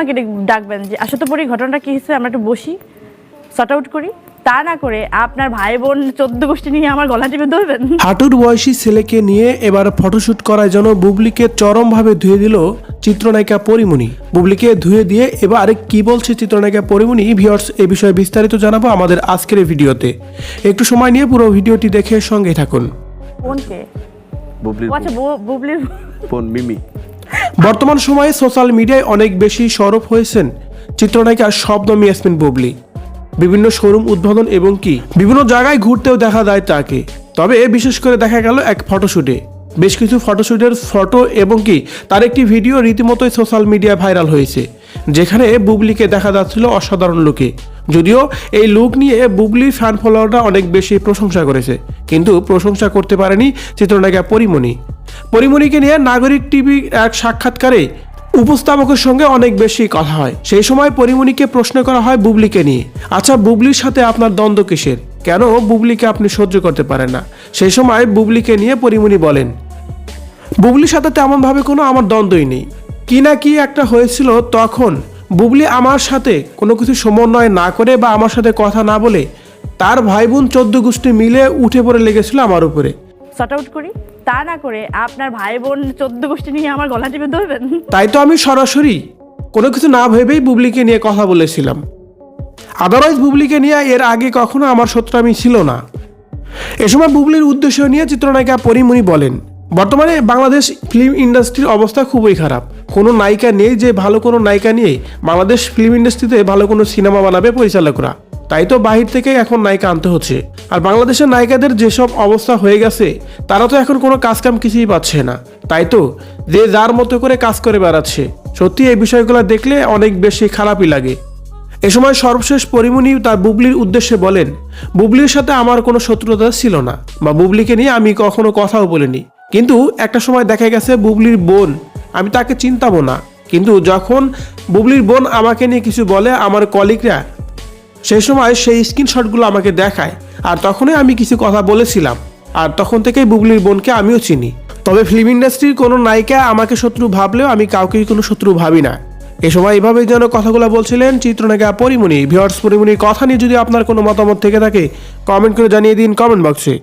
আমাকে ডাকবেন যে আসলে তো পরে ঘটনাটা কি হয়েছে, আমরা একটু বসি, সর্ট আউট করি। তা না করে আপনার ভাই বোন 14 গোষ্ঠী নিয়ে আমার গলা টিপে ধরবেন। হাঁটুর বয়সী ছেলেকে নিয়ে এবার ফটোশুট করার জন্য বুবলিকে চরমভাবে ধুয়ে দিল চিত্রনায়িকা পরিমণি। বুবলিকে ধুয়ে দিয়ে এবার কি বলছে চিত্রনায়িকা পরিমণি, ভিউয়ার্স এ বিষয়ে বিস্তারিত জানাবো আমাদের আজকের এই ভিডিওতে। একটু সময় নিয়ে পুরো ভিডিওটি দেখে সঙ্গে থাকুন। বোনকে বুবলির আচ্ছা বুবলির বোন মিমি। বর্তমান সময়ে সোশ্যাল মিডিয়ায় অনেক বেশি সরব হয়েছেন চিত্রনায়িকা শবনম ইয়াসমিন বুবলি। বিভিন্ন শোরুম উদ্বোধন এবং কি বিভিন্ন জায়গায় ঘুরতেও দেখা যায় তাকে। তবে বিশেষ করে দেখা গেল এক ফটোশুটে, বেশ কিছু ফটোশুটের ফটো এবং কি তার একটি ভিডিও রীতিমতোই সোশ্যাল মিডিয়ায় ভাইরাল হয়েছে, যেখানে বুবলিকে দেখা যাচ্ছিল অসাধারণ লুকে। যদিও এই লুক নিয়ে বুবলির ফ্যান ফলোয়াররা অনেক বেশি প্রশংসা করেছে, কিন্তু প্রশংসা করতে পারেনি চিত্রনায়িকা পরিমণি। পরিমণিকে নিয়ে নাগরিক টিভির এক সাক্ষাৎকারে উপস্থাপকের সঙ্গে অনেক বেশি কথা হয়। সেই সময় পরিমণিকে প্রশ্ন করা হয় বুবলিকে নিয়ে, আচ্ছা বুবলির সাথে আপনার দ্বন্দ্ব কিসের, কেন বুবলিকে আপনি সহ্য করতে পারেন না? সেই সময় বুবলিকে নিয়ে পরিমণি বলেন, বুবলির সাথে তেমনভাবে কোনো আমার দ্বন্দ্বই নেই, কি না কি একটা হয়েছিল, তখন বুবলি আমার সাথে কোনো কিছু সমন্বয় না করে বা আমার সাথে কথা না বলে তার ভাই বোন 14 গোষ্ঠী মিলে উঠে পড়ে লেগেছিল আমার উপরে। সর্ট আউট করি। তা না করে আপনার ভাই বোন 14 গোষ্ঠী নিয়ে আমার গলা টিপে ধরবেন। তাই তো আমি সরাসরি কোনো কিছু না ভেবেই বুবলিকে নিয়ে কথা বলেছিলাম। আদারওয়াইজ বুবলিকে নিয়ে এর আগে কখনো আমার শত্রুতামি ছিল না। এ সময় বুবলির উদ্দেশ্য নিয়ে চিত্রনায়িকা পরিমণি বলেন, বর্তমানে বাংলাদেশ ফিল্ম ইন্ডাস্ট্রির অবস্থা খুবই খারাপ। কোনো নায়িকা নেই যে ভালো কোনো নায়িকা নিয়ে বাংলাদেশ ফিল্ম ইন্ডাস্ট্রিতে ভালো কোনো সিনেমা বানাবে পরিচালকরা। তাই তো বাহির থেকে এখন নায়িকা আনতে হচ্ছে। আর বাংলাদেশের নায়িকাদের যেসব অবস্থা হয়ে গেছে, তারা তো এখন কোনো কাজকাম কিছুই পাচ্ছে না। তাই তো যে যার মতো করে কাজ করে বেড়াচ্ছে। সত্যি এই বিষয়গুলো দেখলে অনেক বেশি খারাপই লাগে। এ সময় সর্বশেষ পরিমণি তার বুবলির উদ্দেশ্যে বলেন, বুবলির সাথে আমার কোনো শত্রুতা ছিল না বা বুবলিকে নিয়ে আমি কখনো কথাও বলিনি, কিন্তু একটা সময় দেখা গেছে বুবলির বোন, আমি তাকে চিনতামও না, কিন্তু যখন বুবলির বোন আমাকে নিয়ে কিছু বলে আমার কলিগরা, সেই সময় সেই স্ক্রিনশটগুলো আমাকে দেখায়, আর তখনই আমি কিছু কথা বলেছিলাম। আর তখন থেকেই বুবলির বোনকে আমিও চিনি। তবে ফিল্ম ইন্ডাস্ট্রির কোনো নায়িকা আমাকে শত্রু ভাবলেও আমি কাউকেই কোনো শত্রু ভাবি না। এ সময় এইভাবেই যেন কথাগুলো বলছিলেন চিত্রনায়িকা পরিমণি। ভিউয়ার্স, পরিমণির কথা নিয়ে যদি আপনার কোনো মতামত থেকে থাকে কমেন্ট করে জানিয়ে দিন কমেন্ট বক্সে।